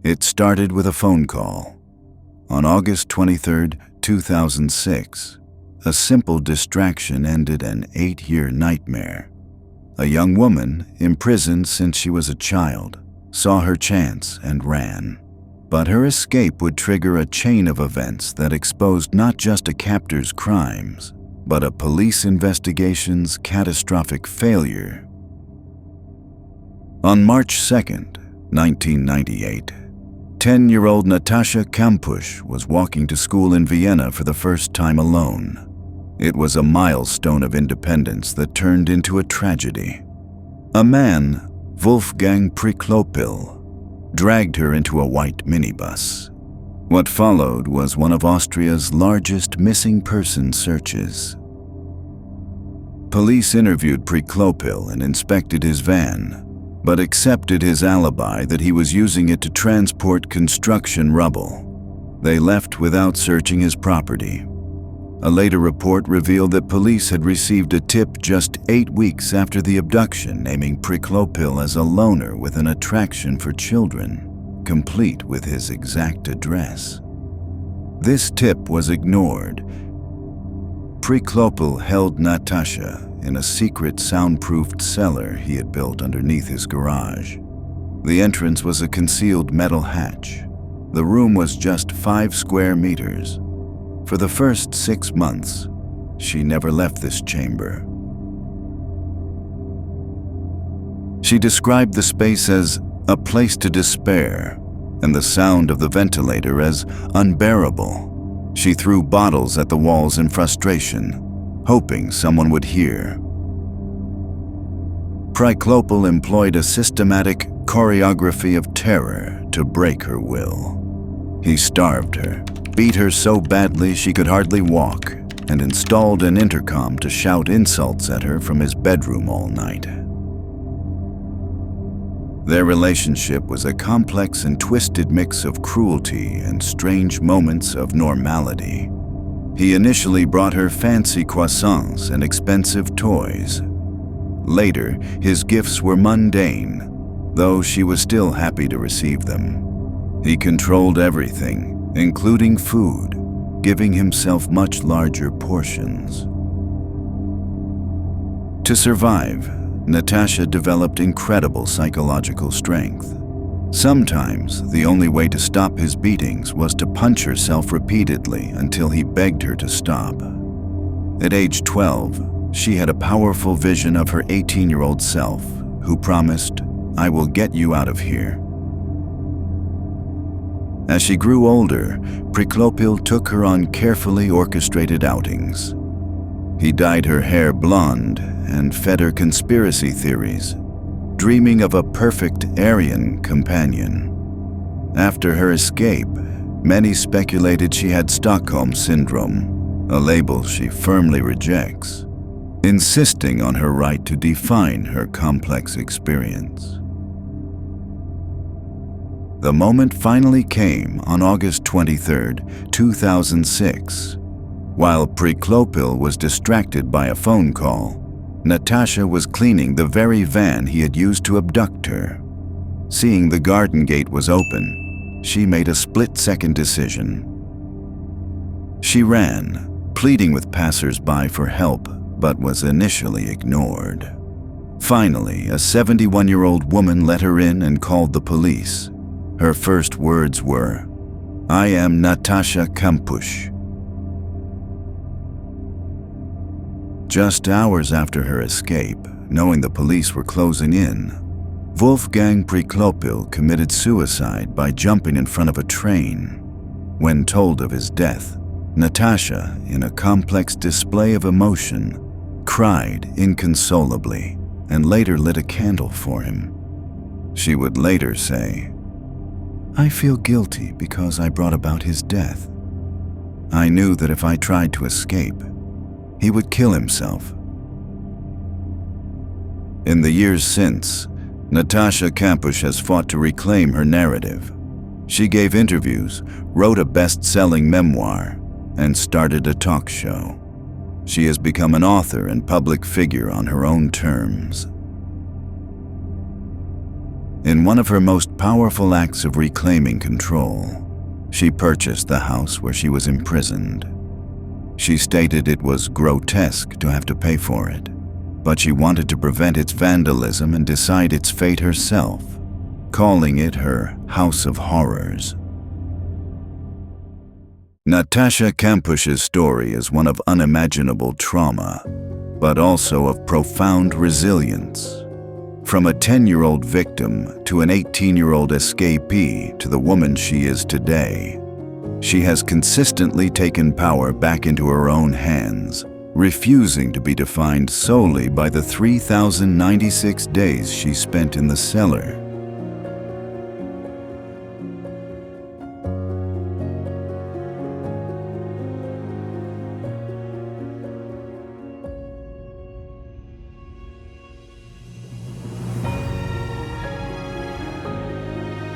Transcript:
It started with a phone call. On August 23, 2006, a simple distraction ended an 8-year nightmare. A young woman, imprisoned since she was a child, saw her chance and ran. But her escape would trigger a chain of events that exposed not just a captor's crimes, but a police investigation's catastrophic failure. On March 2, 1998, 10-year-old Natascha Kampusch was walking to school in Vienna for the first time alone. It was a milestone of independence that turned into a tragedy. A man, Wolfgang Priklopil, dragged her into a white minibus. What followed was one of Austria's largest missing person searches. Police interviewed Priklopil and inspected his van, but accepted his alibi that he was using it to transport construction rubble. They left without searching his property. A later report revealed that police had received a tip just 8 weeks after the abduction, naming Priklopil as a loner with an attraction for children, complete with his exact address. This tip was ignored. Priklopil held Natascha in a secret soundproofed cellar he had built underneath his garage. The entrance was a concealed metal hatch. The room was just 5 square meters. For the first 6 months, she never left this chamber. She described the space as a place to despair, and the sound of the ventilator as unbearable. She threw bottles at the walls in frustration, hoping someone would hear. Priklopil employed a systematic choreography of terror to break her will. He starved her, beat her so badly she could hardly walk, and installed an intercom to shout insults at her from his bedroom all night. Their relationship was a complex and twisted mix of cruelty and strange moments of normality. He initially brought her fancy croissants and expensive toys. Later, his gifts were mundane, though she was still happy to receive them. He controlled everything, including food, giving himself much larger portions. To survive, Natascha developed incredible psychological strength. Sometimes, the only way to stop his beatings was to punch herself repeatedly until he begged her to stop. At age 12, she had a powerful vision of her 18-year-old self, who promised, "I will get you out of here." As she grew older, Priklopil took her on carefully orchestrated outings. He dyed her hair blonde and fed her conspiracy theories, dreaming of a perfect Aryan companion. After her escape, many speculated she had Stockholm Syndrome, a label she firmly rejects, insisting on her right to define her complex experience. The moment finally came on August 23, 2006. While Priklopil was distracted by a phone call, Natascha was cleaning the very van he had used to abduct her. Seeing the garden gate was open, she made a split-second decision. She ran, pleading with passers-by for help, but was initially ignored. Finally, a 71-year-old woman let her in and called the police. Her first words were, "I am Natascha Kampusch." Just hours after her escape, knowing the police were closing in, Wolfgang Priklopil committed suicide by jumping in front of a train. When told of his death, Natascha, in a complex display of emotion, cried inconsolably and later lit a candle for him. She would later say, "I feel guilty because I brought about his death. I knew that if I tried to escape, he would kill himself." In the years since, Natascha Kampusch has fought to reclaim her narrative. She gave interviews, wrote a best-selling memoir, and started a talk show. She has become an author and public figure on her own terms. In one of her most powerful acts of reclaiming control, she purchased the house where she was imprisoned. She stated it was grotesque to have to pay for it, but she wanted to prevent its vandalism and decide its fate herself, calling it her House of Horrors. Natascha Kampusch's story is one of unimaginable trauma, but also of profound resilience. From a 10-year-old victim to an 18-year-old escapee to the woman she is today, she has consistently taken power back into her own hands, refusing to be defined solely by the 3,096 days she spent in the cellar.